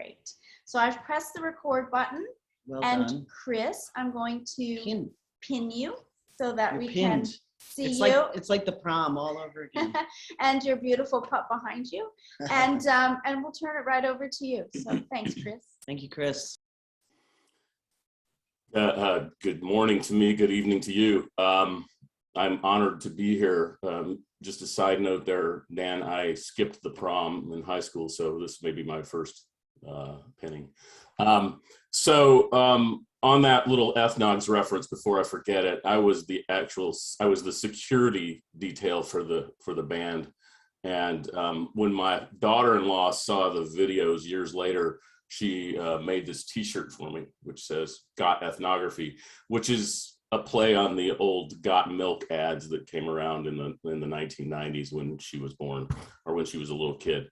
Great. So I've pressed the record button. Well and done. Chris, I'm going to pin you so that You're we pinned. can see It's you. It's like the prom all over again. And your beautiful pup behind you. And we'll turn it right over to you. So thanks, Chris. Thank you, Chris. Good morning to me. Good evening to you. I'm honored to be here. Just a side note there, Dan, I skipped the prom in high school, so this may be my first pinning. On that little ethnogs reference, before I forget it, I was the security detail for the band. And when my daughter-in-law saw the videos years later, she made this t-shirt for me, which says "Got Ethnography," which is a play on the old Got Milk ads that came around in the 1990s when she was born, or when she was a little kid.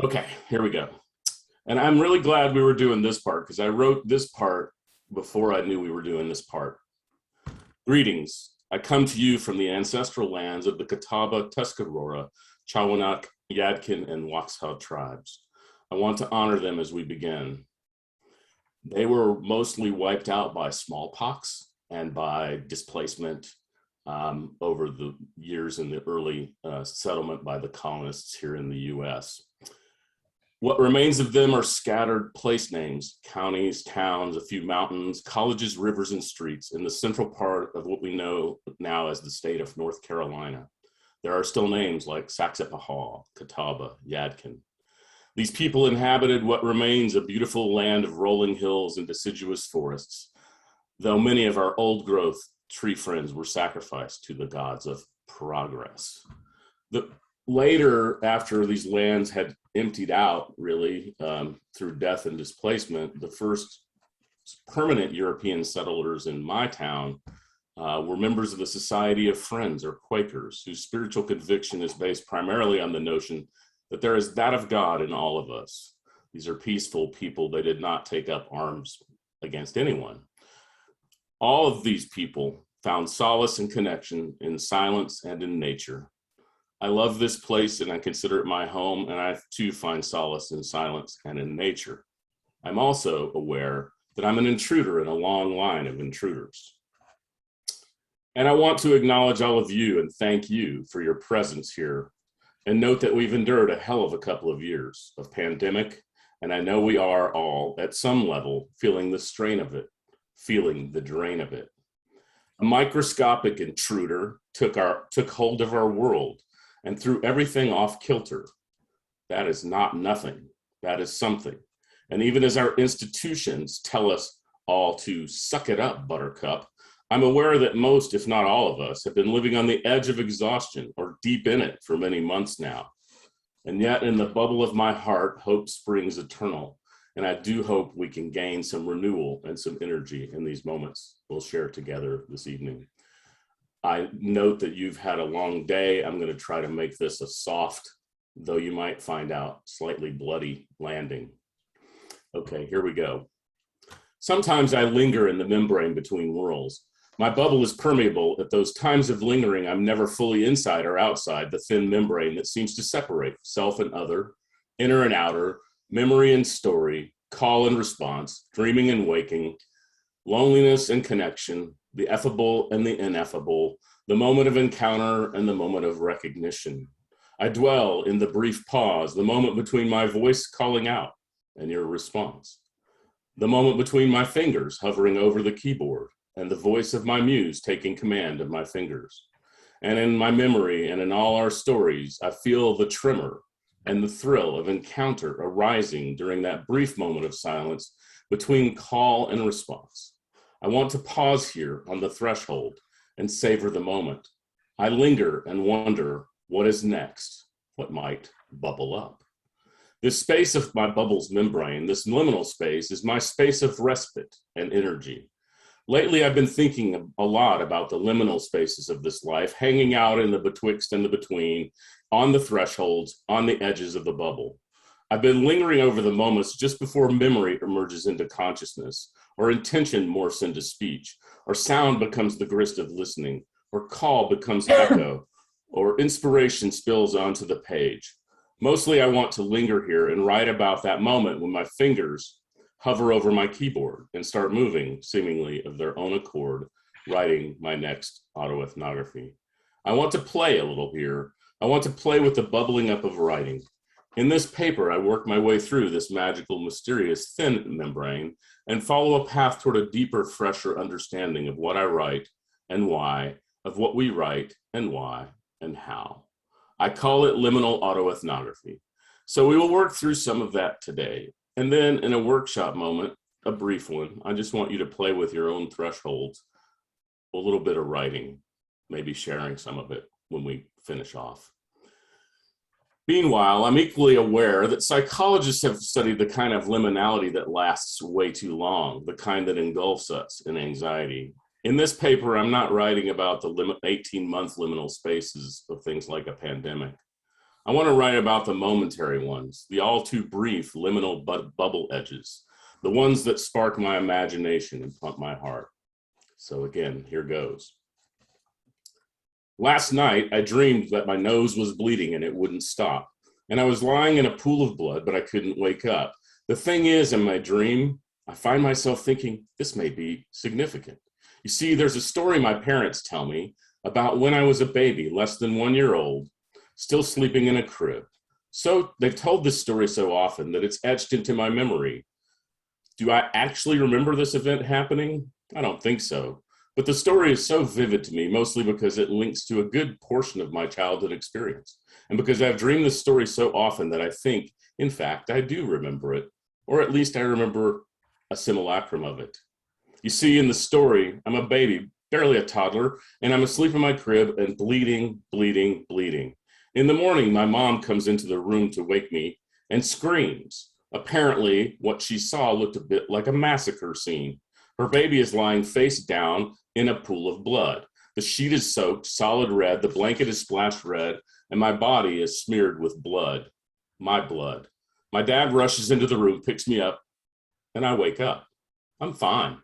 Okay, here we go. And I'm really glad we were doing this part, because I wrote this part before I knew we were doing this part. Greetings. I come to you from the ancestral lands of the Catawba, Tuscarora, Chawanak, Yadkin, and Waxhaw tribes. I want to honor them as we begin. They were mostly wiped out by smallpox and by displacement over the years in the early settlement by the colonists here in the US. What remains of them are scattered place names, counties, towns, a few mountains, colleges, rivers, and streets in the central part of what we know now as the state of North Carolina. There are still names like Saxapahaw, Catawba, Yadkin. These people inhabited what remains a beautiful land of rolling hills and deciduous forests, though many of our old growth tree friends were sacrificed to the gods of progress. Later, after these lands had emptied out, really, through death and displacement, the first permanent European settlers in my town were members of the Society of Friends, or Quakers, whose spiritual conviction is based primarily on the notion that there is that of God in all of us. These are peaceful people. They did not take up arms against anyone. All of these people found solace and connection in silence and in nature. I love this place and I consider it my home, and I too find solace in silence and in nature. I'm also aware that I'm an intruder in a long line of intruders. And I want to acknowledge all of you and thank you for your presence here, and note that we've endured a hell of a couple of years of pandemic, and I know we are all at some level feeling the strain of it, feeling the drain of it. A microscopic intruder took hold of our world and threw everything off kilter. That is not nothing, that is something. And even as our institutions tell us all to suck it up, buttercup, I'm aware that most, if not all of us, have been living on the edge of exhaustion or deep in it for many months now. And yet in the bubble of my heart, hope springs eternal. And I do hope we can gain some renewal and some energy in these moments we'll share together this evening. I note that you've had a long day. I'm going to try to make this a soft, though you might find out slightly bloody landing. Okay, here we go. Sometimes I linger in the membrane between worlds. My bubble is permeable. At those times of lingering, I'm never fully inside or outside the thin membrane that seems to separate self and other, inner and outer, memory and story, call and response, dreaming and waking, loneliness and connection, the effable and the ineffable, the moment of encounter and the moment of recognition. I dwell in the brief pause, the moment between my voice calling out and your response, the moment between my fingers hovering over the keyboard and the voice of my muse taking command of my fingers. And in my memory and in all our stories, I feel the tremor and the thrill of encounter arising during that brief moment of silence between call and response. I want to pause here on the threshold and savor the moment. I linger and wonder what is next, what might bubble up. This space of my bubble's membrane, this liminal space, is my space of respite and energy. Lately, I've been thinking a lot about the liminal spaces of this life, hanging out in the betwixt and the between, on the thresholds, on the edges of the bubble. I've been lingering over the moments just before memory emerges into consciousness, or intention morphs into speech, or sound becomes the grist of listening, or call becomes echo, or inspiration spills onto the page. Mostly I want to linger here and write about that moment when my fingers hover over my keyboard and start moving, seemingly of their own accord, writing my next autoethnography. I want to play a little here. I want to play with the bubbling up of writing. In this paper, I work my way through this magical, mysterious, thin membrane and follow a path toward a deeper, fresher understanding of what I write and why, of what we write and why and how. I call it liminal autoethnography. So we will work through some of that today. And then in a workshop moment, a brief one, I just want you to play with your own thresholds, a little bit of writing, maybe sharing some of it when we finish off. Meanwhile, I'm equally aware that psychologists have studied the kind of liminality that lasts way too long, the kind that engulfs us in anxiety. In this paper, I'm not writing about the 18-month liminal spaces of things like a pandemic. I want to write about the momentary ones, the all too brief liminal bubble edges, the ones that spark my imagination and pump my heart. So again, here goes. Last night, I dreamed that my nose was bleeding and it wouldn't stop. And I was lying in a pool of blood, but I couldn't wake up. The thing is, in my dream, I find myself thinking, this may be significant. You see, there's a story my parents tell me about when I was a baby, less than 1 year old, still sleeping in a crib. So they've told this story so often that it's etched into my memory. Do I actually remember this event happening? I don't think so. But the story is so vivid to me, mostly because it links to a good portion of my childhood experience. And because I've dreamed this story so often that I think, in fact, I do remember it, or at least I remember a simulacrum of it. You see, in the story, I'm a baby, barely a toddler, and I'm asleep in my crib and bleeding, bleeding, bleeding. In the morning, my mom comes into the room to wake me and screams. Apparently, what she saw looked a bit like a massacre scene. Her baby is lying face down in a pool of blood. The sheet is soaked, solid red, the blanket is splashed red, and my body is smeared with blood. My blood. My dad rushes into the room, picks me up, and I wake up. I'm fine.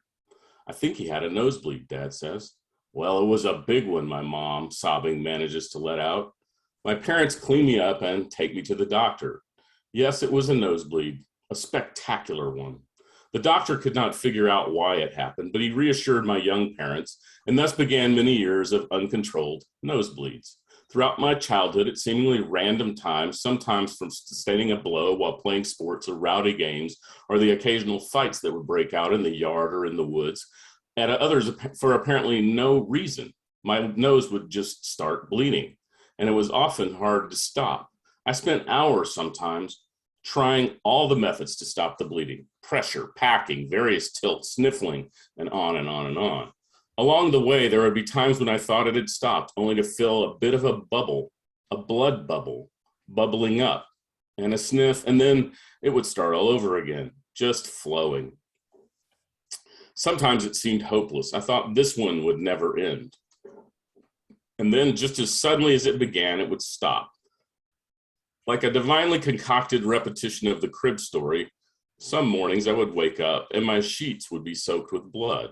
I think he had a nosebleed, Dad says. Well, it was a big one, my mom, sobbing, manages to let out. My parents clean me up and take me to the doctor. Yes, it was a nosebleed, a spectacular one. The doctor could not figure out why it happened, but he reassured my young parents, and thus began many years of uncontrolled nosebleeds. Throughout my childhood, at seemingly random times, sometimes from sustaining a blow while playing sports or rowdy games, or the occasional fights that would break out in the yard or in the woods, at others for apparently no reason, my nose would just start bleeding, and it was often hard to stop. I spent hours sometimes trying all the methods to stop the bleeding, pressure, packing, various tilts, sniffling, and on and on and on. Along the way, there would be times when I thought it had stopped, only to feel a bit of a bubble, a blood bubble, bubbling up, and a sniff, and then it would start all over again, just flowing. Sometimes it seemed hopeless. I thought this one would never end. And then just as suddenly as it began, it would stop. Like a divinely concocted repetition of the crib story, some mornings I would wake up and my sheets would be soaked with blood.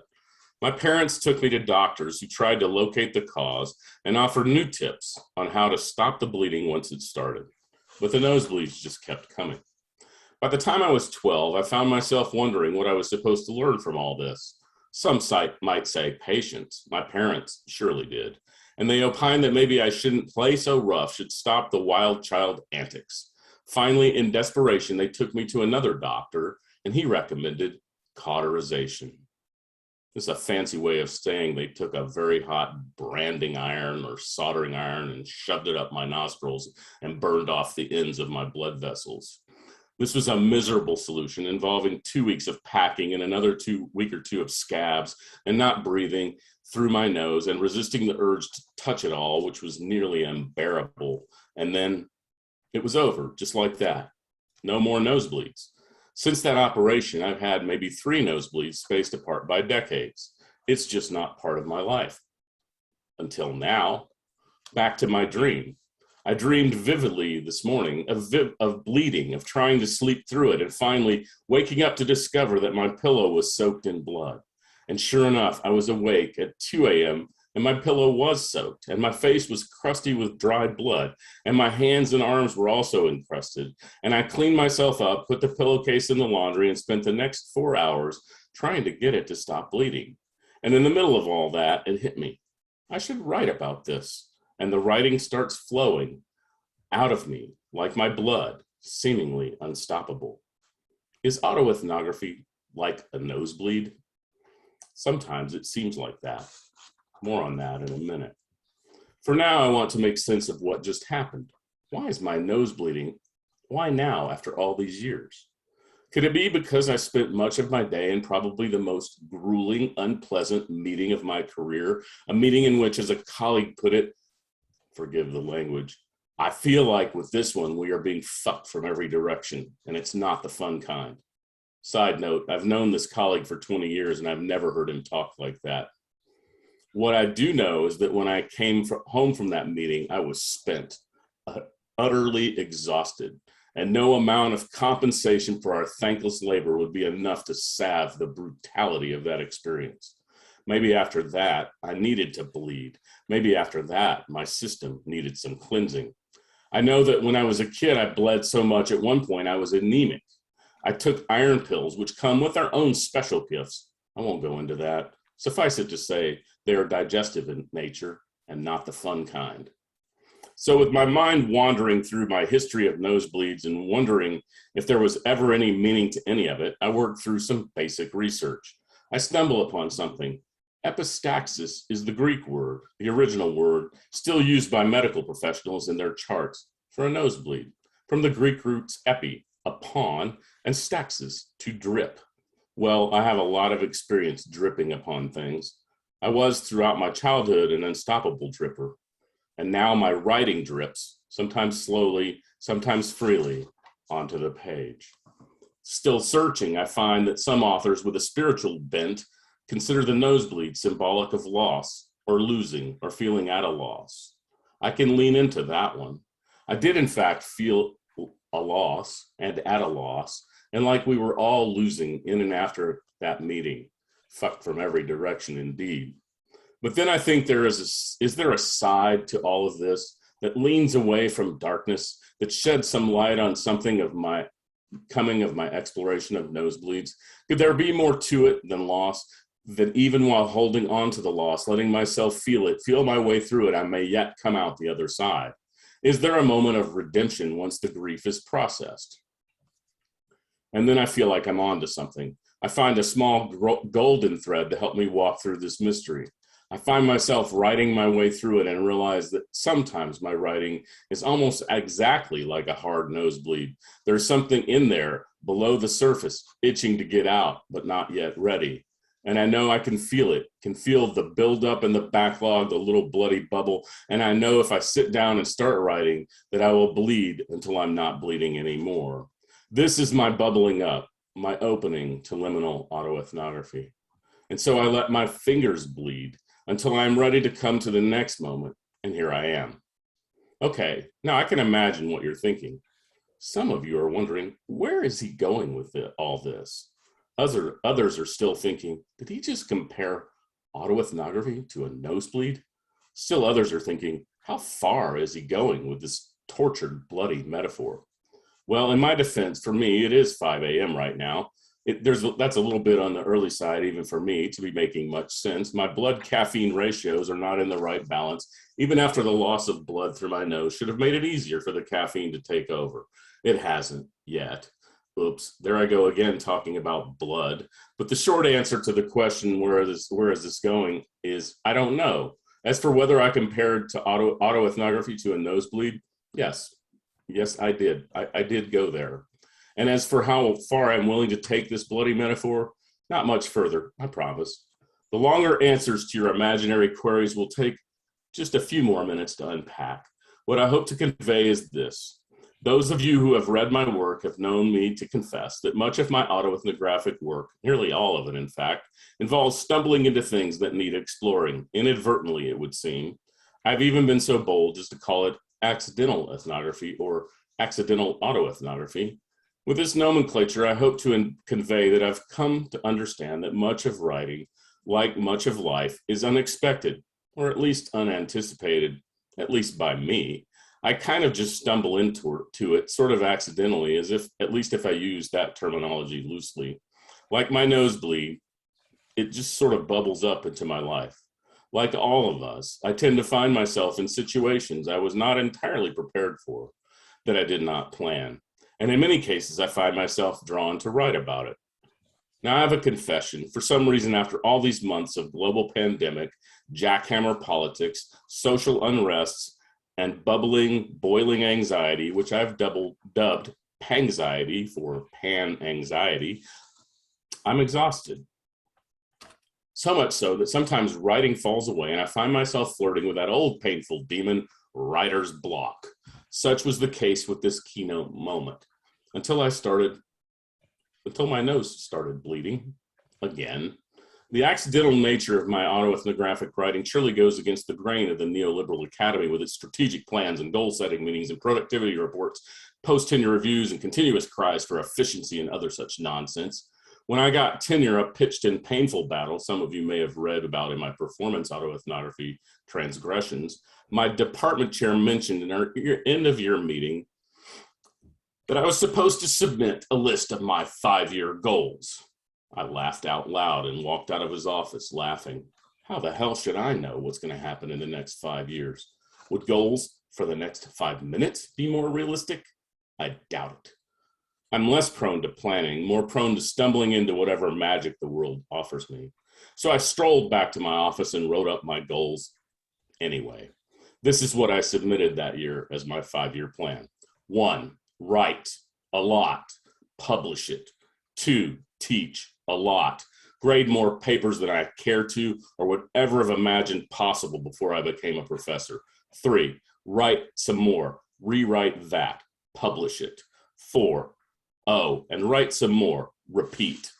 My parents took me to doctors who tried to locate the cause and offered new tips on how to stop the bleeding once it started. But the nosebleeds just kept coming. By the time I was 12, I found myself wondering what I was supposed to learn from all this. Some might say patience. My parents surely did. And they opined that maybe I shouldn't play so rough, should stop the wild child antics. Finally, in desperation, they took me to another doctor, and he recommended cauterization. This is a fancy way of saying they took a very hot branding iron or soldering iron and shoved it up my nostrils and burned off the ends of my blood vessels. This was a miserable solution involving 2 weeks of packing and another week or two of scabs and not breathing through my nose and resisting the urge to touch it all, which was nearly unbearable. And then it was over, just like that. No more nosebleeds. Since that operation, I've had maybe 3 nosebleeds spaced apart by decades. It's just not part of my life. Until now, back to my dream. I dreamed vividly this morning of bleeding, of trying to sleep through it, and finally waking up to discover that my pillow was soaked in blood. And sure enough, I was awake at 2 a.m. and my pillow was soaked, and my face was crusty with dried blood, and my hands and arms were also encrusted. And I cleaned myself up, put the pillowcase in the laundry, and spent the next 4 hours trying to get it to stop bleeding. And in the middle of all that, it hit me. I should write about this. And the writing starts flowing out of me like my blood, seemingly unstoppable. Is autoethnography like a nosebleed? Sometimes it seems like that. More on that in a minute. For now, I want to make sense of what just happened. Why is my nose bleeding? Why now, after all these years? Could it be because I spent much of my day in probably the most grueling, unpleasant meeting of my career, a meeting in which, as a colleague put it, forgive the language, I feel like with this one, we are being fucked from every direction, and it's not the fun kind. Side note, I've known this colleague for 20 years, and I've never heard him talk like that. What I do know is that when I came home from that meeting, I was spent, utterly exhausted, and no amount of compensation for our thankless labor would be enough to salve the brutality of that experience. Maybe after that, I needed to bleed. Maybe after that, my system needed some cleansing. I know that when I was a kid, I bled so much at one point I was anemic. I took iron pills, which come with their own special gifts. I won't go into that. Suffice it to say, they are digestive in nature and not the fun kind. So with my mind wandering through my history of nosebleeds and wondering if there was ever any meaning to any of it, I worked through some basic research. I stumble upon something. Epistaxis is the Greek word, the original word, still used by medical professionals in their charts for a nosebleed, from the Greek roots epi, upon, and staxis, to drip. Well, I have a lot of experience dripping upon things. I was throughout my childhood an unstoppable dripper. And now my writing drips, sometimes slowly, sometimes freely, onto the page. Still searching, I find that some authors with a spiritual bent consider the nosebleed symbolic of loss, or losing, or feeling at a loss. I can lean into that one. I did, in fact, feel a loss and at a loss, and like we were all losing in and after that meeting. Fucked from every direction, indeed. But then I think is there a side to all of this that leans away from darkness, that sheds some light on something of my exploration of nosebleeds? Could there be more to it than loss? That even while holding on to the loss, letting myself feel it, feel my way through it, I may yet come out the other side? Is there a moment of redemption once the grief is processed? And then I feel like I'm onto something. I find a small golden thread to help me walk through this mystery. I find myself writing my way through it and realize that sometimes my writing is almost exactly like a hard nosebleed. There's something in there below the surface, itching to get out, but not yet ready. And I know I can feel it, can feel the buildup and the backlog, the little bloody bubble. And I know if I sit down and start writing, that I will bleed until I'm not bleeding anymore. This is my bubbling up, my opening to liminal autoethnography. And so I let my fingers bleed until I'm ready to come to the next moment, and here I am. Okay, now I can imagine what you're thinking. Some of you are wondering, where is he going with all this? Others are still thinking, did he just compare autoethnography to a nosebleed? Still others are thinking, how far is he going with this tortured, bloody metaphor? Well, in my defense, for me, it is 5 a.m. right now. That's a little bit on the early side, even for me, to be making much sense. My blood caffeine ratios are not in the right balance. Even after the loss of blood through my nose should have made it easier for the caffeine to take over. It hasn't yet. Oops, there I go again talking about blood. But the short answer to the question, where is this going, is I don't know. As for whether I compared to autoethnography to a nosebleed, yes, I did. I did go there. And as for how far I'm willing to take this bloody metaphor, not much further, I promise. The longer answers to your imaginary queries will take just a few more minutes to unpack. What I hope to convey is this. Those of you who have read my work have known me to confess that much of my autoethnographic work, nearly all of it in fact, involves stumbling into things that need exploring, inadvertently it would seem. I've even been so bold as to call it accidental ethnography or accidental autoethnography. With this nomenclature, I hope to convey that I've come to understand that much of writing, like much of life, is unexpected, or at least unanticipated, at least by me. I kind of just stumble into it sort of accidentally, as if, at least if I use that terminology loosely. Like my nosebleed, it just sort of bubbles up into my life. Like all of us, I tend to find myself in situations I was not entirely prepared for, that I did not plan. And in many cases, I find myself drawn to write about it. Now, I have a confession. For some reason, after all these months of global pandemic, jackhammer politics, social unrests, and boiling anxiety, which I've dubbed pangxiety for pan anxiety, I'm exhausted. So much so that sometimes writing falls away and I find myself flirting with that old painful demon, writer's block. Such was the case with this keynote moment until my nose started bleeding again. The accidental nature of my autoethnographic writing surely goes against the grain of the neoliberal academy with its strategic plans and goal-setting meetings and productivity reports, post-tenure reviews, and continuous cries for efficiency and other such nonsense. When I got tenure up pitched in painful battle, some of you may have read about in my performance autoethnography transgressions, my department chair mentioned in our end-of-year meeting that I was supposed to submit a list of my 5-year goals. I laughed out loud and walked out of his office laughing. How the hell should I know what's going to happen in the next 5 years? Would goals for the next 5 minutes be more realistic? I doubt it. I'm less prone to planning, more prone to stumbling into whatever magic the world offers me. So I strolled back to my office and wrote up my goals anyway. This is what I submitted that year as my 5-year plan. 1, write a lot, publish it. 2, teach a lot, grade more papers than I care to or would ever have imagined possible before I became a professor. 3, write some more, rewrite that, publish it. 4, and write some more, repeat.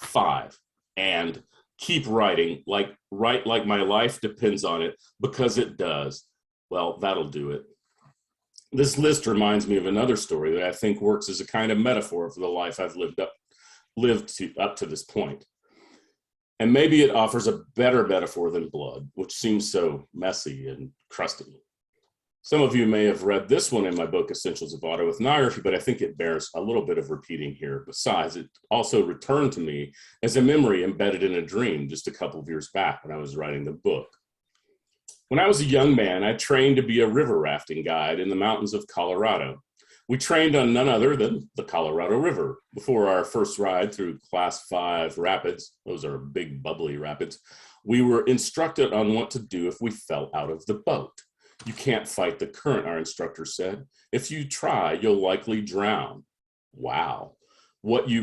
5, and keep writing, write like my life depends on it, because it does. Well, that'll do it. This list reminds me of another story that I think works as a kind of metaphor for the life I've lived up to this point. And maybe it offers a better metaphor than blood, which seems so messy and crusty. Some of you may have read this one in my book, Essentials of Autoethnography, but I think it bears a little bit of repeating here. Besides, it also returned to me as a memory embedded in a dream just a couple of years back when I was writing the book. When I was a young man, I trained to be a river rafting guide in the mountains of Colorado. We trained on none other than the Colorado River. Before our first ride through Class 5 rapids, those are big bubbly rapids, we were instructed on what to do if we fell out of the boat. You can't fight the current, our instructor said. If you try, you'll likely drown. Wow. What you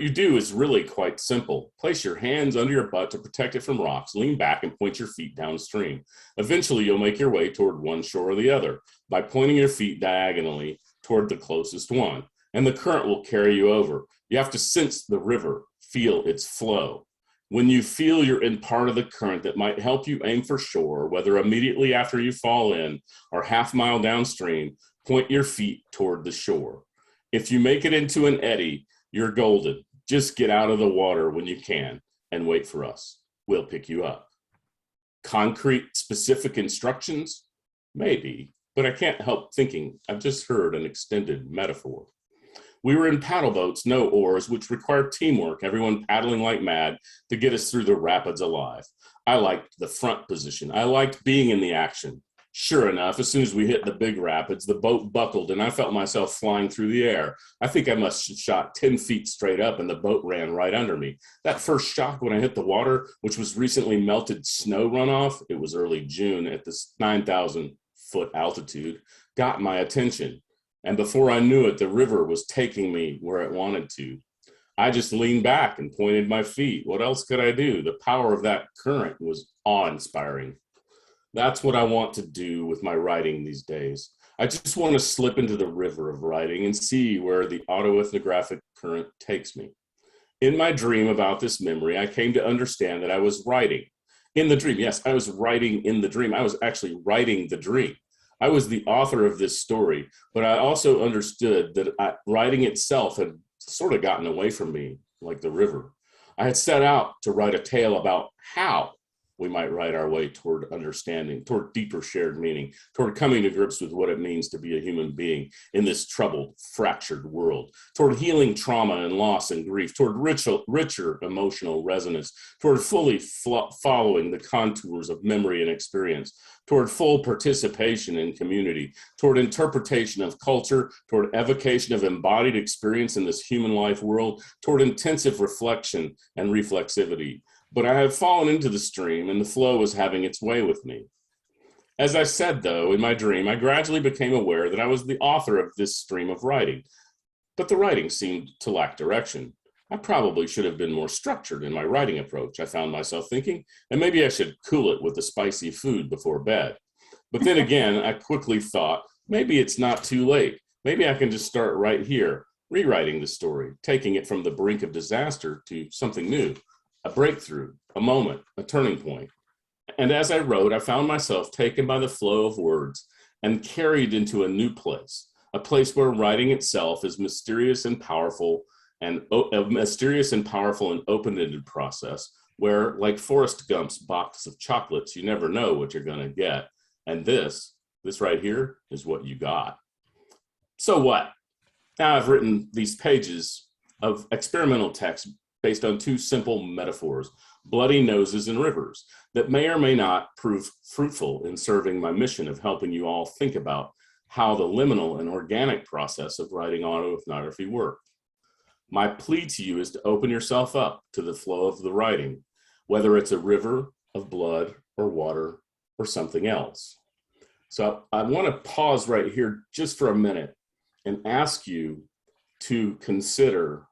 do is really quite simple. Place your hands under your butt to protect it from rocks, lean back and point your feet downstream. Eventually, you'll make your way toward one shore or the other by pointing your feet diagonally toward the closest one, and the current will carry you over. You have to sense the river, feel its flow. When you feel you're in part of the current that might help you aim for shore, whether immediately after you fall in or half mile downstream, point your feet toward the shore. If you make it into an eddy, you're golden. Just get out of the water when you can and wait for us. We'll pick you up. Concrete, specific instructions? Maybe, but I can't help thinking I've just heard an extended metaphor. We were in paddle boats, no oars, which required teamwork, everyone paddling like mad to get us through the rapids alive. I liked the front position. I liked being in the action. Sure enough, as soon as we hit the big rapids, the boat buckled and I felt myself flying through the air. I think I must have shot 10 feet straight up and the boat ran right under me. That first shock when I hit the water, which was recently melted snow runoff, it was early June at this 9,000-foot altitude, got my attention. And before I knew it, the river was taking me where it wanted to. I just leaned back and pointed my feet. What else could I do? The power of that current was awe-inspiring. That's what I want to do with my writing these days. I just want to slip into the river of writing and see where the autoethnographic current takes me. In my dream about this memory, I came to understand that I was writing in the dream. Yes, I was writing in the dream. I was actually writing the dream. I was the author of this story, but I also understood that writing itself had sort of gotten away from me, like the river. I had set out to write a tale about how we might write our way toward understanding, toward deeper shared meaning, toward coming to grips with what it means to be a human being in this troubled, fractured world, toward healing trauma and loss and grief, toward richer emotional resonance, toward fully following the contours of memory and experience, toward full participation in community, toward interpretation of culture, toward evocation of embodied experience in this human life world, toward intensive reflection and reflexivity. But I have fallen into the stream and the flow is having its way with me. As I said, though, in my dream, I gradually became aware that I was the author of this stream of writing, but the writing seemed to lack direction. I probably should have been more structured in my writing approach, I found myself thinking, and maybe I should cool it with a spicy food before bed. But then again, I quickly thought, maybe it's not too late. Maybe I can just start right here, rewriting the story, taking it from the brink of disaster to something new. A breakthrough, a moment, a turning point. And as I wrote, I found myself taken by the flow of words and carried into a new place, a place where writing itself is mysterious and powerful, and a mysterious and powerful and open-ended process where, like Forrest Gump's box of chocolates, you never know what you're gonna get. And this right here is what you got. So what? Now I've written these pages of experimental text based on two simple metaphors, bloody noses and rivers, that may or may not prove fruitful in serving my mission of helping you all think about how the liminal and organic process of writing autoethnography work. My plea to you is to open yourself up to the flow of the writing, whether it's a river of blood or water or something else. So I want to pause right here just for a minute and ask you to consider,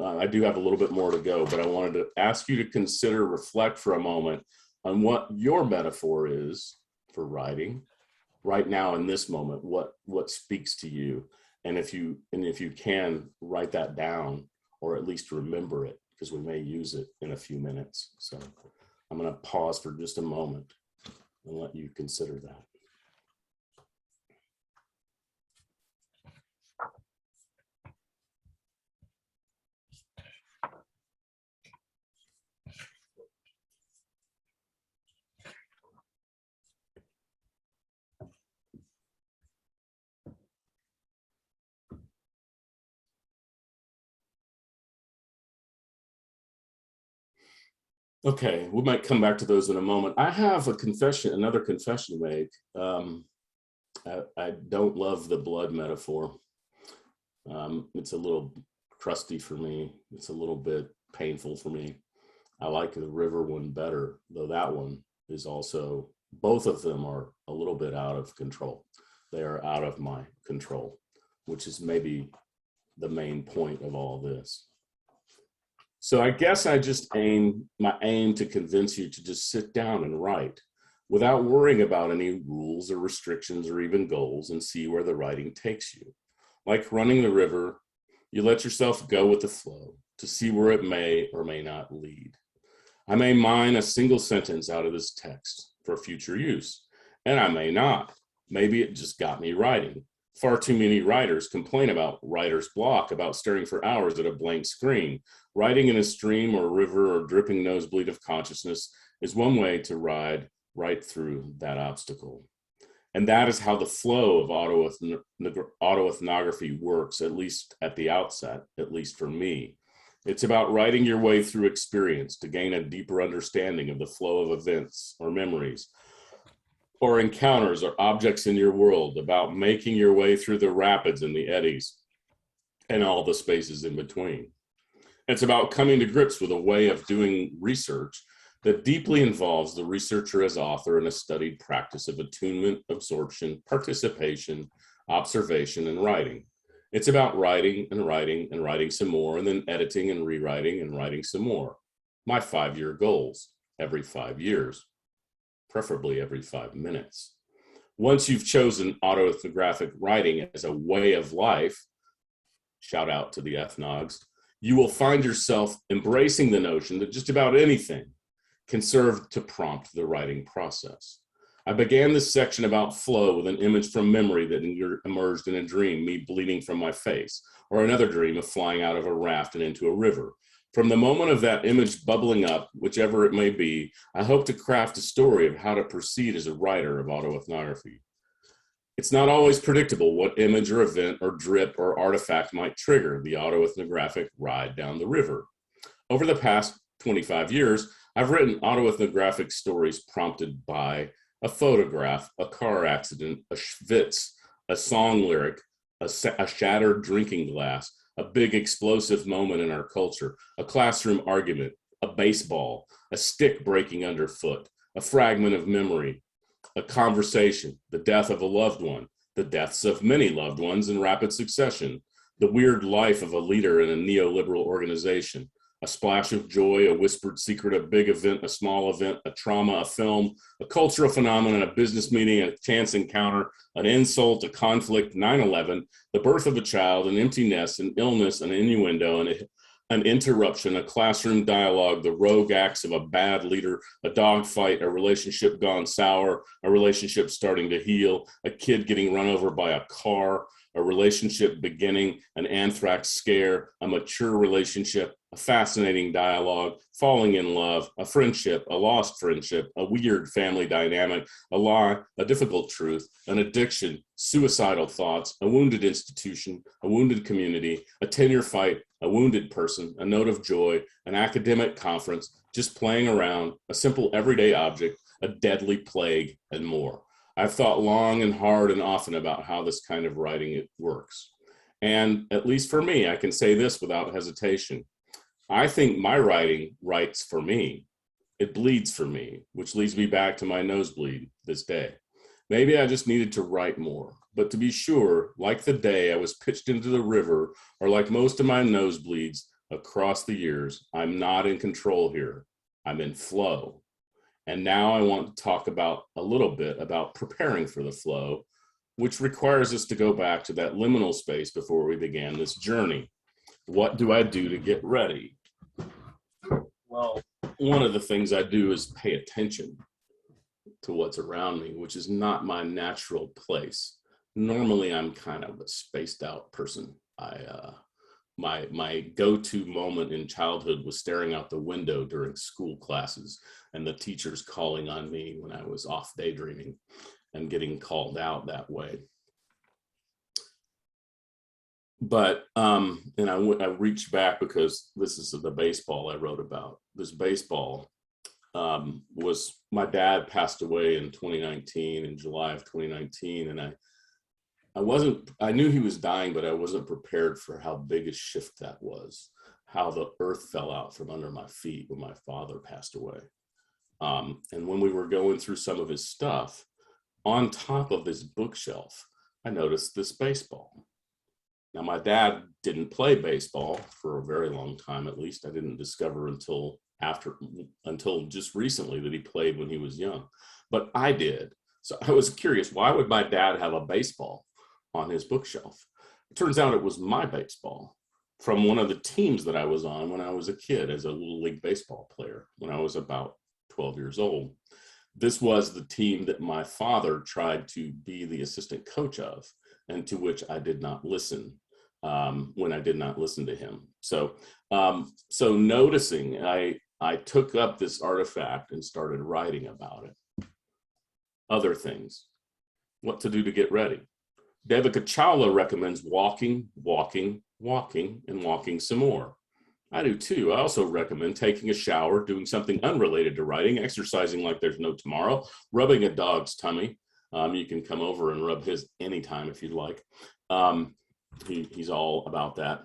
I do have a little bit more to go, but I wanted to ask you to consider, reflect for a moment on what your metaphor is for writing right now in this moment, what speaks to you. And if you can, write that down or at least remember it, because we may use it in a few minutes. So I'm going to pause for just a moment and let you consider that. Okay, we might come back to those in a moment. I have another confession to make. I don't love the blood metaphor. It's a little crusty for me. It's a little bit painful for me. I like the river one better, though that one is also, both of them are a little bit out of control. They are out of my control, which is maybe the main point of all this. So I guess my aim to convince you to just sit down and write without worrying about any rules or restrictions or even goals, and see where the writing takes you. Like running the river, you let yourself go with the flow to see where it may or may not lead. I may mine a single sentence out of this text for future use, and I may not. Maybe it just got me writing. Far too many writers complain about writer's block, about staring for hours at a blank screen. Writing in a stream or river or dripping nosebleed of consciousness is one way to ride right through that obstacle. And that is how the flow of autoethnography works, at least at the outset, at least for me. It's about writing your way through experience to gain a deeper understanding of the flow of events or memories, or encounters or objects in your world, about making your way through the rapids and the eddies and all the spaces in between. It's about coming to grips with a way of doing research that deeply involves the researcher as author in a studied practice of attunement, absorption, participation, observation, and writing. It's about writing and writing and writing some more, and then editing and rewriting and writing some more. My 5-year goals, every 5 years. Preferably every 5 minutes. Once you've chosen autoethnographic writing as a way of life, shout out to the ethnogs, you will find yourself embracing the notion that just about anything can serve to prompt the writing process. I began this section about flow with an image from memory that emerged in a dream, me bleeding from my face, or another dream of flying out of a raft and into a river. From the moment of that image bubbling up, whichever it may be, I hope to craft a story of how to proceed as a writer of autoethnography. It's not always predictable what image or event or drip or artifact might trigger the autoethnographic ride down the river. Over the past 25 years, I've written autoethnographic stories prompted by a photograph, a car accident, a schwitz, a song lyric, a shattered drinking glass, a big explosive moment in our culture, a classroom argument, a baseball, a stick breaking underfoot, a fragment of memory, a conversation, the death of a loved one, the deaths of many loved ones in rapid succession, the weird life of a leader in a neoliberal organization, a splash of joy, a whispered secret, a big event, a small event, a trauma, a film, a cultural phenomenon, a business meeting, a chance encounter, an insult, a conflict, 9/11, the birth of a child, an empty nest, an illness, an innuendo, an interruption, a classroom dialogue, the rogue acts of a bad leader, a dog fight, a relationship gone sour, a relationship starting to heal, a kid getting run over by a car, a relationship beginning, an anthrax scare, a mature relationship, a fascinating dialogue, falling in love, a friendship, a lost friendship, a weird family dynamic, a lie, a difficult truth, an addiction, suicidal thoughts, a wounded institution, a wounded community, a tenure fight, a wounded person, a note of joy, an academic conference, just playing around, a simple everyday object, a deadly plague, and more. I've thought long and hard and often about how this kind of writing works. And at least for me, I can say this without hesitation. I think my writing writes for me. It bleeds for me, which leads me back to my nosebleed this day. Maybe I just needed to write more, but to be sure, like the day I was pitched into the river, or like most of my nosebleeds across the years, I'm not in control here. I'm in flow. And now I want to talk about a little bit about preparing for the flow, which requires us to go back to that liminal space before we began this journey. What do I do to get ready? Well, one of the things I do is pay attention to what's around me, which is not my natural place. Normally, I'm kind of a spaced out person. My go-to moment in childhood was staring out the window during school classes and the teachers calling on me when I was off daydreaming and getting called out that way. But, and I reached back because this is the baseball I wrote about. This baseball was, my dad passed away in 2019, in July of 2019, and I knew he was dying, but I wasn't prepared for how big a shift that was, how the earth fell out from under my feet when my father passed away. And when we were going through some of his stuff, on top of his bookshelf, I noticed this baseball. Now, my dad didn't play baseball for a very long time, at least. I didn't discover until just recently that he played when he was young, but I did. So I was curious, why would my dad have a baseball on his bookshelf? It turns out it was my baseball from one of the teams that I was on when I was a kid as a little league baseball player, when I was about 12 years old. This was the team that my father tried to be the assistant coach of, and to which I did not listen when I did not listen to him. So noticing, I took up this artifact and started writing about it. Other things, what to do to get ready. Devika Chawla recommends walking, walking, walking, and walking some more. I do too. I also recommend taking a shower, doing something unrelated to writing, exercising like there's no tomorrow, rubbing a dog's tummy. You can come over and rub his anytime if you'd like. He's all about that.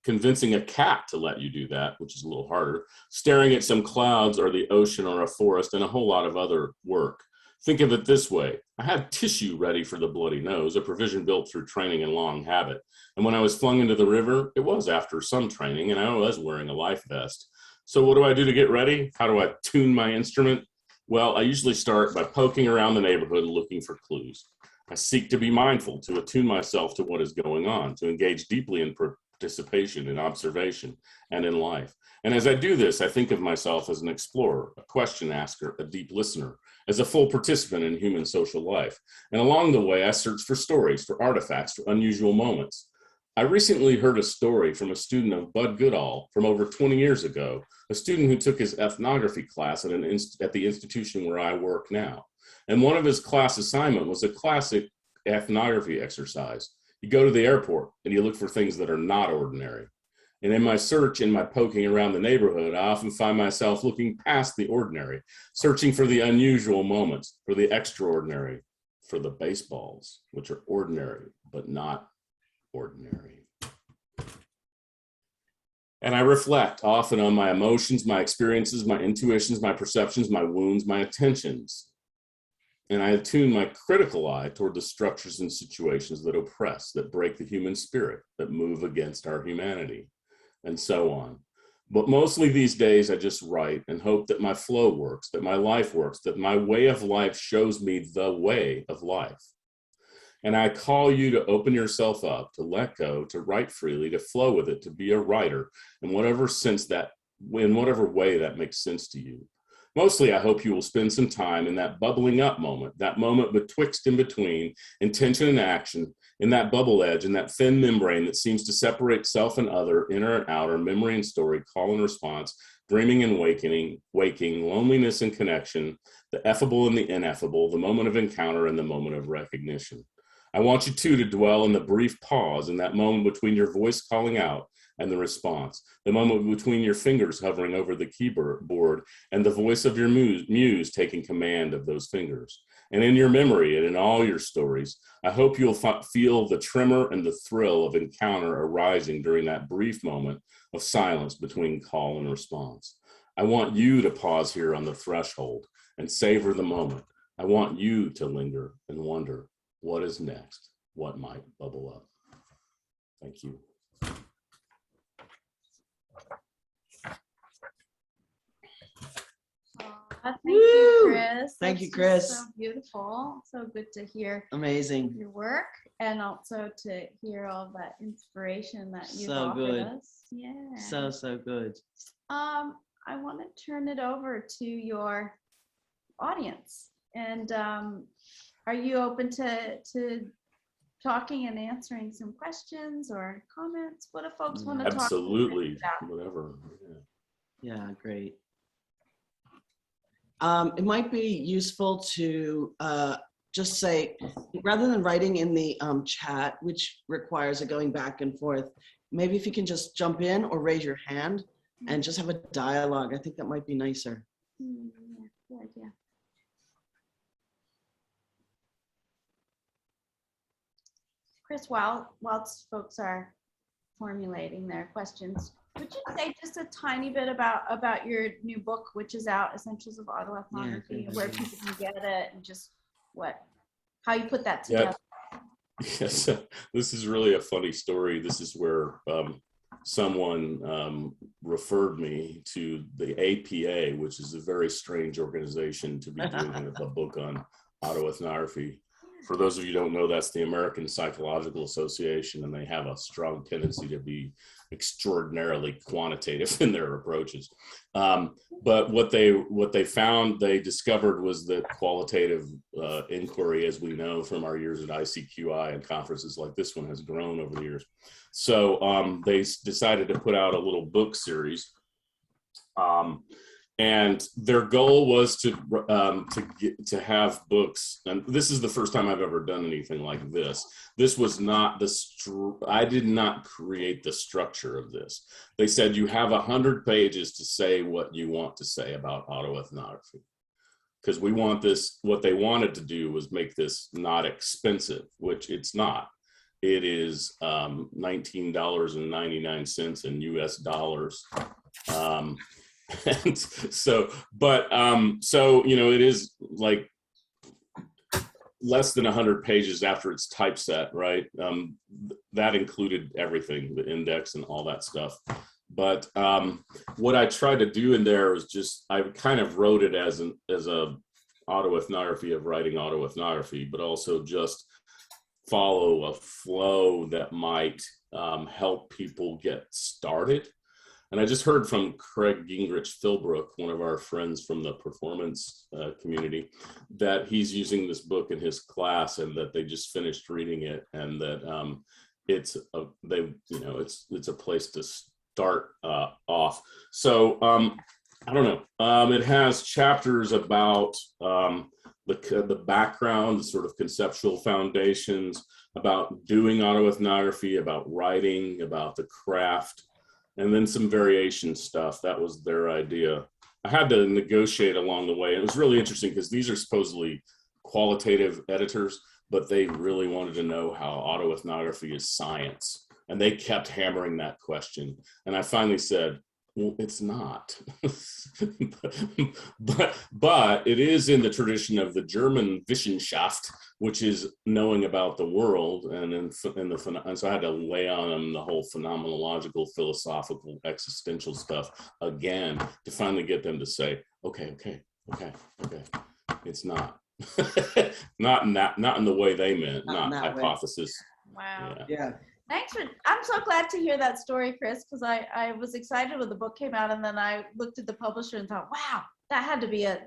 Convincing a cat to let you do that, which is a little harder. Staring at some clouds or the ocean or a forest, and a whole lot of other work. Think of it this way. I had tissue ready for the bloody nose, a provision built through training and long habit. And when I was flung into the river, it was after some training, and I was wearing a life vest. So what do I do to get ready? How do I tune my instrument? Well, I usually start by poking around the neighborhood looking for clues. I seek to be mindful, to attune myself to what is going on, to engage deeply in participation, in observation, and in life. And as I do this, I think of myself as an explorer, a question asker, a deep listener, as a full participant in human social life. And along the way, I search for stories, for artifacts, for unusual moments. I recently heard a story from a student of Bud Goodall from over 20 years ago, a student who took his ethnography class at the institution where I work now. And one of his class assignment was a classic ethnography exercise. You go to the airport and you look for things that are not ordinary. And in my search, in my poking around the neighborhood, I often find myself looking past the ordinary, searching for the unusual moments, for the extraordinary, for the baseballs, which are ordinary, but not ordinary. And I reflect often on my emotions, my experiences, my intuitions, my perceptions, my wounds, my attentions. And I attune my critical eye toward the structures and situations that oppress, that break the human spirit, that move against our humanity, and so on. But mostly these days, I just write and hope that my flow works, that my life works, that my way of life shows me the way of life. And I call you to open yourself up, to let go, to write freely, to flow with it, to be a writer in whatever way that makes sense to you. Mostly, I hope you will spend some time in that bubbling up moment, that moment betwixt and between intention and action, in that bubble edge, in that thin membrane that seems to separate self and other, inner and outer, memory and story, call and response, dreaming and waking, loneliness and connection, the effable and the ineffable, the moment of encounter and the moment of recognition. I want you too to dwell in the brief pause, in that moment between your voice calling out and the response, the moment between your fingers hovering over the keyboard and the voice of your muse taking command of those fingers. And in your memory and in all your stories, I hope you'll feel the tremor and the thrill of encounter arising during that brief moment of silence between call and response. I want you to pause here on the threshold and savor the moment. I want you to linger and wonder, what is next? What might bubble up? Thank you. Thank you, Chris. Thank you, That's Chris. just so beautiful. So good to hear Amazing. your work and also to hear all that inspiration that you've So offered good. us. Yeah. So good. I want to turn it over to your audience. And are you open to talking and answering some questions or comments? What do folks want to talk Absolutely, about? whatever. Yeah, great. It might be useful to just say, rather than writing in the chat, which requires a going back and forth, maybe if you can just jump in or raise your hand and just have a dialogue. I think that might be nicer. Yeah, good idea. Chris, whilst folks are formulating their questions, would you say just a tiny bit about your new book, which is out, Essentials of Autoethnography, and where people can get it, and just how you put that together? Yes, this is really a funny story. This is where someone referred me to the APA, which is a very strange organization to be doing a book on autoethnography. For those of you who don't know, that's the American Psychological Association, and they have a strong tendency to be extraordinarily quantitative in their approaches. But what they found, they discovered, was that qualitative inquiry, as we know from our years at ICQI and conferences like this one, has grown over the years. So they decided to put out a little book series. And their goal was to have books, and this is the first time I've ever done anything like this. This was not I did not create the structure of this. They said you have 100 pages to say what you want to say about autoethnography, because we want this. What they wanted to do was make this not expensive, which it's not. It is $19.99 in US dollars. And so, so, you know, it is like less than 100 pages after it's typeset, right? That included everything, the index and all that stuff. But what I tried to do in there was just, I kind of wrote it as a autoethnography of writing autoethnography, but also just follow a flow that might help people get started. And I just heard from Craig Gingrich Philbrook, one of our friends from the performance community, that he's using this book in his class, and that they just finished reading it, and that it's a place to start off. So I don't know. It has chapters about the background, the sort of conceptual foundations, about doing autoethnography, about writing, about the craft, and then some variation stuff. That was their idea. I had to negotiate along the way. It was really interesting because these are supposedly qualitative editors, but they really wanted to know how autoethnography is science. And they kept hammering that question. And I finally said, well, it's not. but it is in the tradition of the German Wissenschaft, which is knowing about the world, and so I had to lay on them the whole phenomenological, philosophical, existential stuff again to finally get them to say, okay, it's not. not in the way they meant, not hypothesis. Wow. Yeah. Thanks for, I'm so glad to hear that story, Chris, because I was excited when the book came out, and then I looked at the publisher and thought, wow, that had to be a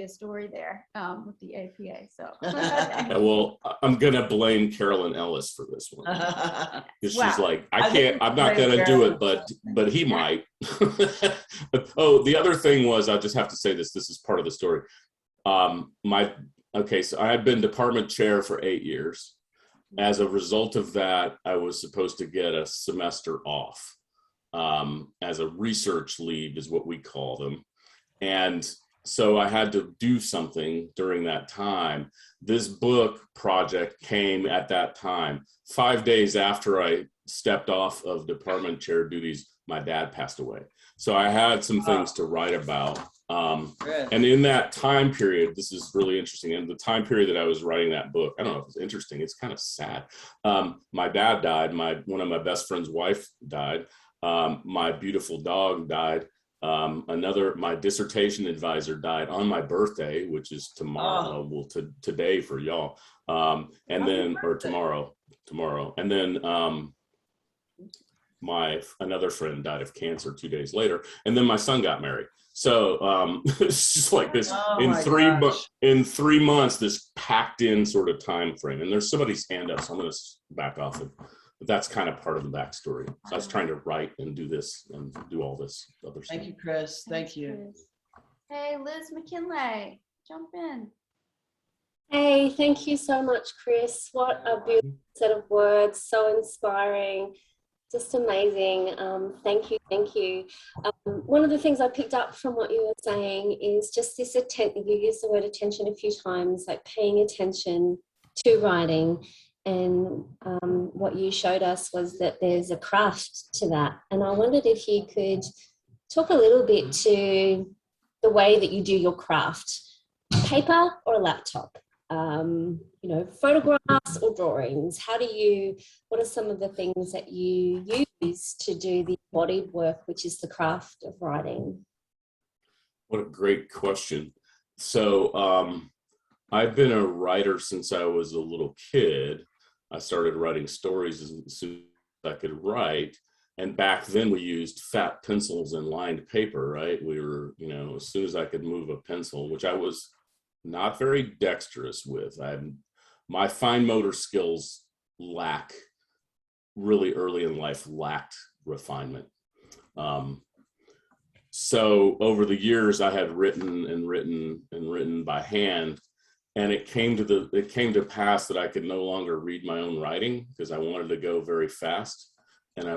story there with the APA. So yeah, well, I'm gonna blame Carolyn Ellis for this one. Because she's like, I'm not gonna do it, but he might. Oh, the other thing was, I just have to say this is part of the story. So I had been department chair for 8 years. As a result of that, I was supposed to get a semester off as a research leave is what we call them. And so I had to do something during that time. This book project came at that time. 5 days after I stepped off of department chair duties, my dad passed away. So I had some things to write about. And in that time period, this is really interesting. In the time period that I was writing that book, I don't know if it's interesting, it's kind of sad. My dad died, one of my best friend's wife died, my beautiful dog died, my dissertation advisor died on my birthday, which is tomorrow, today for y'all, and then, or tomorrow, and then another friend died of cancer 2 days later, and then my son got married. So it's just like this in 3 months, this packed in sort of time frame. And there's somebody's hand up, so I'm going to back off it. But that's kind of part of the backstory. So I was trying to write and do this and do all this other stuff. Thank you, Chris. Thank you. Hey, Liz McKinley, jump in. Hey, thank you so much, Chris. What a beautiful set of words, so inspiring. Just amazing. Thank you. One of the things I picked up from what you were saying is just this you used the word attention a few times, like paying attention to writing. And what you showed us was that there's a craft to that. And I wondered if you could talk a little bit to the way that you do your craft, paper or a laptop. Photographs or drawings. What are some of the things that you use to do the embodied work, which is the craft of writing? What a great question. So I've been a writer since I was a little kid. I started writing stories as soon as I could write. And back then we used fat pencils and lined paper, right? We were, as soon as I could move a pencil, which I was not very dexterous with. My fine motor skills really early in life lacked refinement. So over the years I had written by hand, and it came to pass that I could no longer read my own writing because I wanted to go very fast, and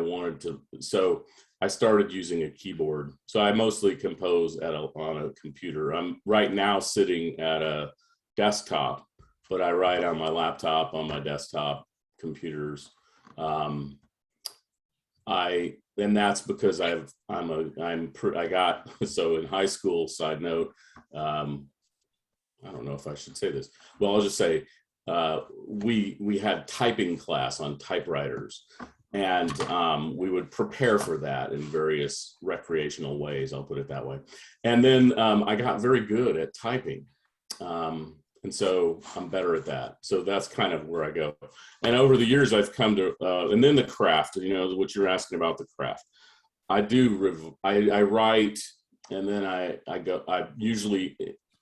so I started using a keyboard. So I mostly compose on a computer. I'm right now sitting at a desktop, but I write on my laptop, on my desktop computers. And that's because so in high school, side note, I don't know if I should say this. Well, I'll just say we had typing class on typewriters. And we would prepare for that in various recreational ways, I'll put it that way. And then I got very good at typing. And so I'm better at that. So that's kind of where I go. And over the years, I've come to, and then the craft, you know, what you're asking about the craft. I write, and then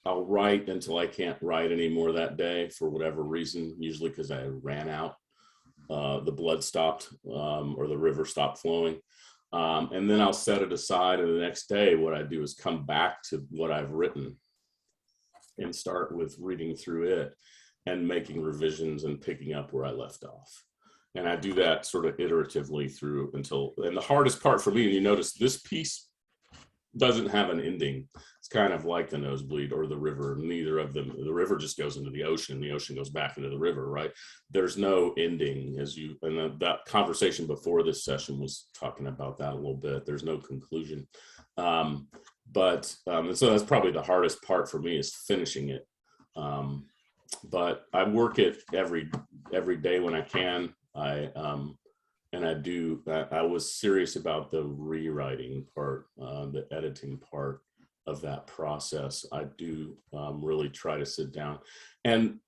I'll write until I can't write anymore that day for whatever reason, usually because I ran out, the blood stopped, or the river stopped flowing. And then I'll set it aside, and the next day what I do is come back to what I've written and start with reading through it and making revisions and picking up where I left off. And I do that sort of iteratively through until, and the hardest part for me, and you notice this piece doesn't have an ending. It's kind of like the nosebleed or the river. Neither of them, the river just goes into the ocean goes back into the river, right? There's no ending, and that conversation before this session was talking about that a little bit. There's no conclusion. And so that's probably the hardest part for me, is finishing it. But I work it every day when I can. I was serious about the rewriting part, the editing part of that process. I do really try to sit down, and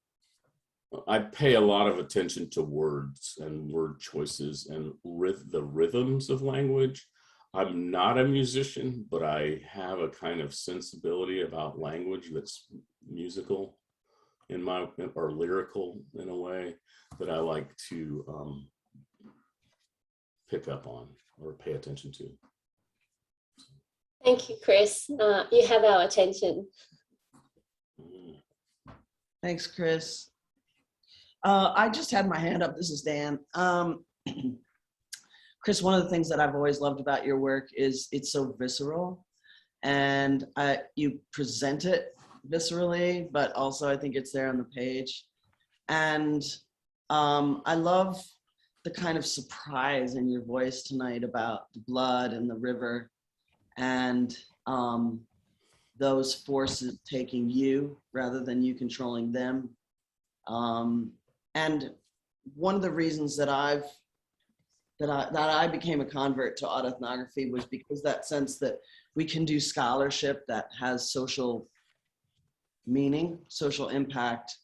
I pay a lot of attention to words and word choices and the rhythms of language. I'm not a musician, but I have a kind of sensibility about language that's musical or lyrical in a way that I like to pick up on or pay attention to. Thank you, Chris. You have our attention. Thanks, Chris. I just had my hand up. This is Dan. Chris, one of the things that I've always loved about your work is it's so visceral, and you present it viscerally, but also I think it's there on the page. And I love the kind of surprise in your voice tonight about the blood and the river, and those forces taking you rather than you controlling them. And one of the reasons that I became a convert to autoethnography was because that sense that we can do scholarship that has social meaning, social impact,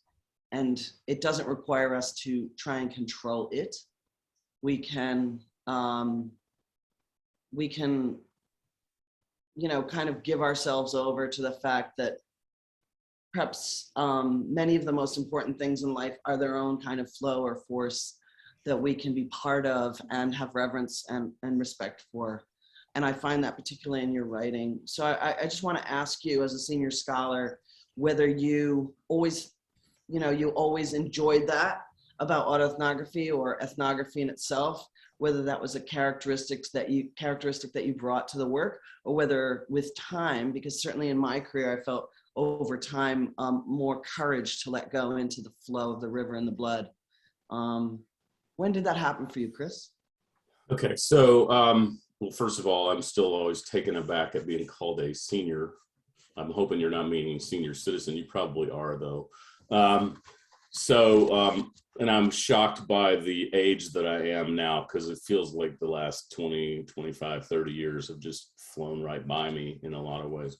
and it doesn't require us to try and control it. We can, you know, kind of give ourselves over to the fact that perhaps many of the most important things in life are their own kind of flow or force that we can be part of and have reverence and respect for. And I find that particularly in your writing. So I just want to ask you, as a senior scholar, whether you always, you always enjoyed that about autoethnography or ethnography in itself, whether that was a characteristic that you brought to the work, or whether with time, because certainly in my career, I felt over time more courage to let go into the flow of the river and the blood. When did that happen for you, Chris? Okay, so well, first of all, I'm still always taken aback at being called a senior. I'm hoping you're not meaning senior citizen. You probably are, though. And I'm shocked by the age that I am now, because it feels like the last 20, 25, 30 years have just flown right by me in a lot of ways.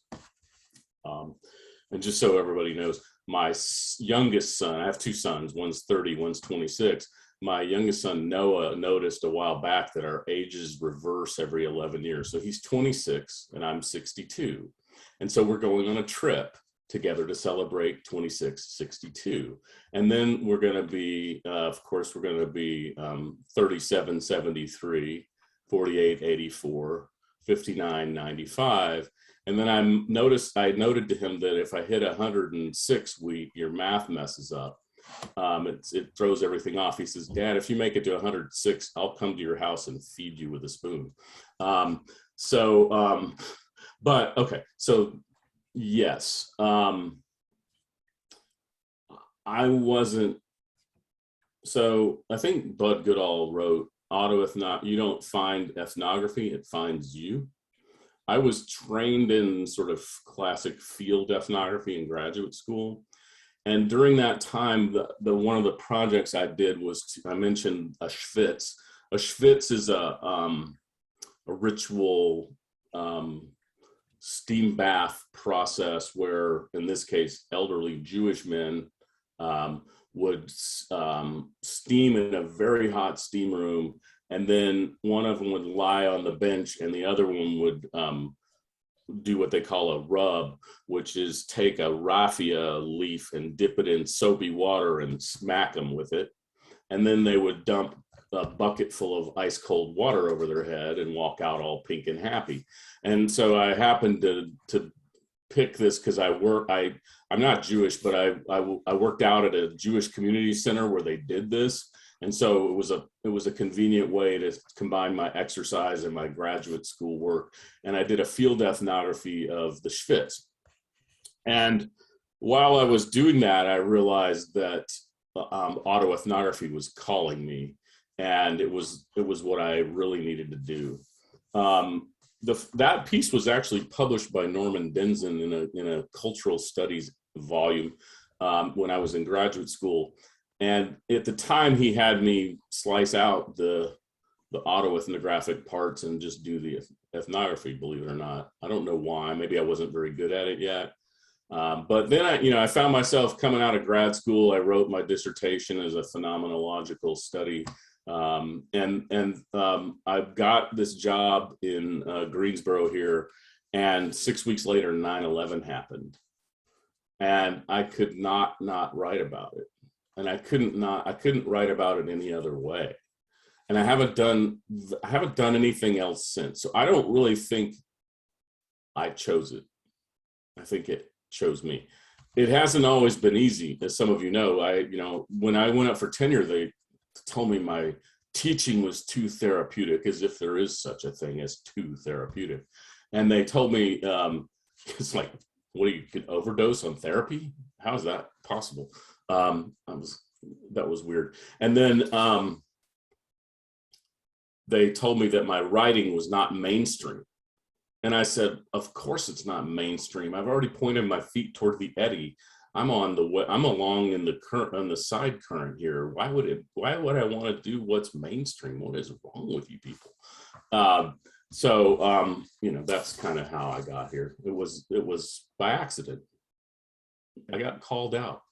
And just so everybody knows, my youngest son, I have two sons, one's 30, one's 26. My youngest son, Noah, noticed a while back that our ages reverse every 11 years. So he's 26 and I'm 62. And so we're going on a trip together to celebrate 2662. And then we're going to be, of course, we're going to be 3773, 4884, 5995. And then I noted to him that if I hit 106, your math messes up. It throws everything off. He says, Dad, if you make it to 106, I'll come to your house and feed you with a spoon. But okay, so yes, I wasn't. So I think Bud Goodall wrote, you don't find ethnography, it finds you. I was trained in sort of classic field ethnography in graduate school. And during that time, the one of the projects I did was, I mentioned a schwitz. A schwitz is a ritual steam bath process where, in this case, elderly Jewish men would steam in a very hot steam room, and then one of them would lie on the bench and the other one would do what they call a rub, which is take a raffia leaf and dip it in soapy water and smack them with it. And then they would dump a bucket full of ice cold water over their head and walk out all pink and happy. And so I happened to pick this because I'm not Jewish, but I worked out at a Jewish community center where they did this. And so it was a convenient way to combine my exercise and my graduate school work. And I did a field ethnography of the Schwitz. And while I was doing that, I realized that autoethnography was calling me, and it was what I really needed to do. That piece was actually published by Norman Denzin in a cultural studies volume when I was in graduate school. And at the time, he had me slice out the autoethnographic parts and just do the ethnography, believe it or not. I don't know why. Maybe I wasn't very good at it yet. But then I found myself coming out of grad school. I wrote my dissertation as a phenomenological study. I got this job in Greensboro here, and 6 weeks later, 9/11 happened. And I could not write about it. And I couldn't write about it any other way. And I haven't done anything else since. So I don't really think I chose it. I think it chose me. It hasn't always been easy, as some of you know. When I went up for tenure, they told me my teaching was too therapeutic, as if there is such a thing as too therapeutic. And they told me, it's like, what, you could overdose on therapy? How is that possible? That was weird. And then they told me that my writing was not mainstream. And I said, of course it's not mainstream. I've already pointed my feet toward the eddy. I'm along in the current, on the side current here. Why would I want to do what's mainstream? What is wrong with you people? That's kind of how I got here. It was by accident. I got called out.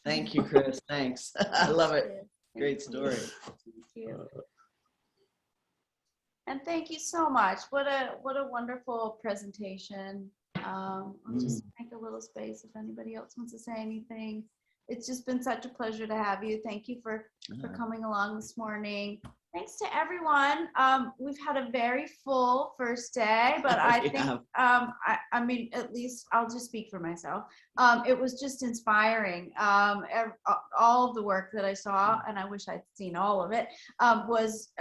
Thank you, Chris. Thanks. I love it. Great story. Thank you. And thank you so much. What a wonderful presentation. I'll just make a little space if anybody else wants to say anything. It's just been such a pleasure to have you. Thank you for coming along this morning. Thanks to everyone. We've had a very full first day, but I think, I mean, at least I'll just speak for myself. It was just inspiring. All of the work that I saw, and I wish I'd seen all of it, was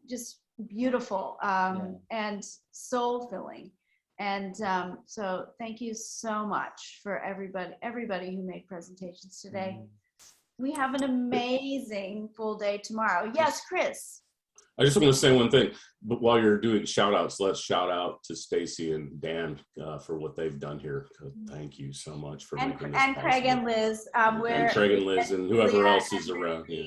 just beautiful and soul-filling. And so thank you so much for everybody who made presentations today. We have an amazing full day tomorrow. Yes, Chris. I just want to say one thing, but while you're doing shout outs, let's shout out to Stacy and Dan for what they've done here. Thank you so much for making this possible. Craig and Liz. And Craig and Liz and whoever else is around here.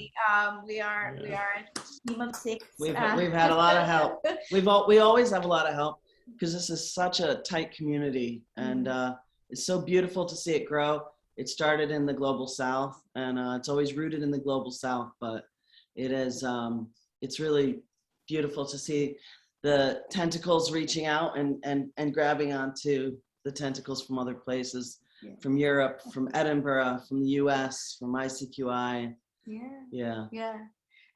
We are a team of 6. We've had a lot of help. We always have a lot of help because this is such a tight community, and it's so beautiful to see it grow. It started in the Global South, and it's always rooted in the Global South, but it is it's really beautiful to see the tentacles reaching out and grabbing onto the tentacles from other places, from Europe, from Edinburgh, from the US, from ICQI. Yeah.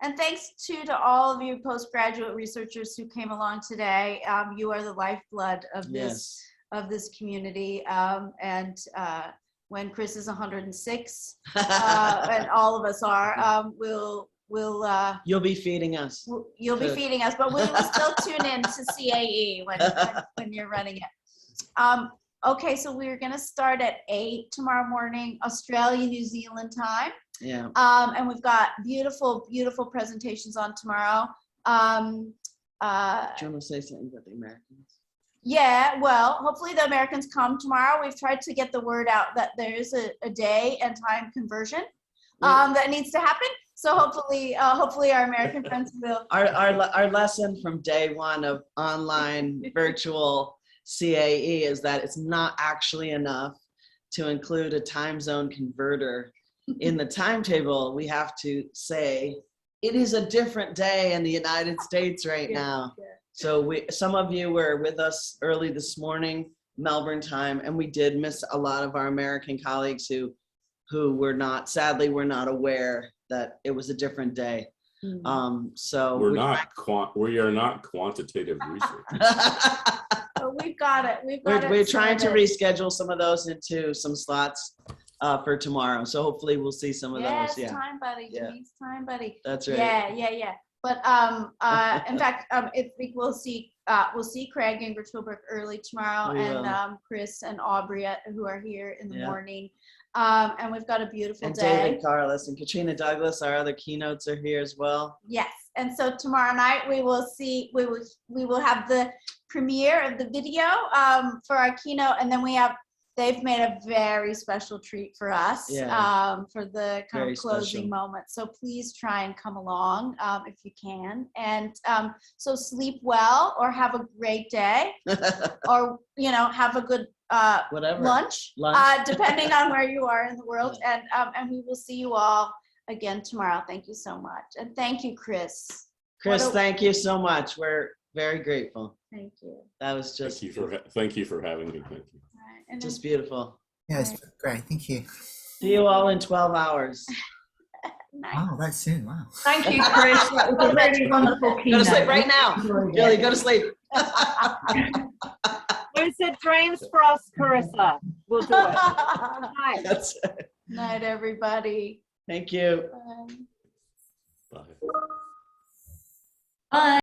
And thanks to all of you postgraduate researchers who came along today. You are the lifeblood of this community. When Chris is 106, and all of us are, you'll be feeding us. You'll be feeding us, but we will still tune in to CAE when you're running it. Okay, so we're going to start at 8 tomorrow morning, Australia, New Zealand time. Yeah. And we've got beautiful, beautiful presentations on tomorrow. Do you want to say something about the Americans? Yeah, well, hopefully the Americans come tomorrow. We've tried to get the word out that there is a day and time conversion that needs to happen. So hopefully our American friends will. Our lesson from day one of online virtual CAE is that it's not actually enough to include a time zone converter in the timetable, we have to say it is a different day in the United States right now. Yeah. So some of you were with us early this morning, Melbourne time, and we did miss a lot of our American colleagues who were not, sadly, were not aware that it was a different day. So we are not quantitative research. So we've got it. We're trying to sorted. reschedule some of those into some slots for tomorrow. So hopefully we'll see some of Yes, those. Yeah, time buddy. Yeah. Denise, time buddy. that's right. Yeah. But in fact, I think we'll see Craig and Gertrude early tomorrow, We and will. Chris and Aubrey who are here in the Yeah. morning. And we've got a beautiful And day. David Carlos and Katrina Douglas, our other keynotes, are here as well. Yes, and so tomorrow night we will have the premiere of the video for our keynote, and then they've made a very special treat for us for the kind Very of closing special. moment. So please try and come along if you can, and so sleep well or have a great day, or have a good Whatever. lunch. Depending on where you are in the world, and we will see you all again tomorrow. Thank you so much, and thank you, Chris. Chris, thank you so much. We're very grateful. Thank you. That was just Thank you for having me. Thank you. All right, and just beautiful. Yeah, it's great. Thank you. See you all in 12 hours. night. Wow, that's soon. Wow. Thank you, Chris. That was a really wonderful Go keynote. to sleep right now. Julie, go to sleep. Lucid dreams for us, Carissa. We'll do it. Night. That's it. Night, everybody. Thank you. Bye. Bye. Bye.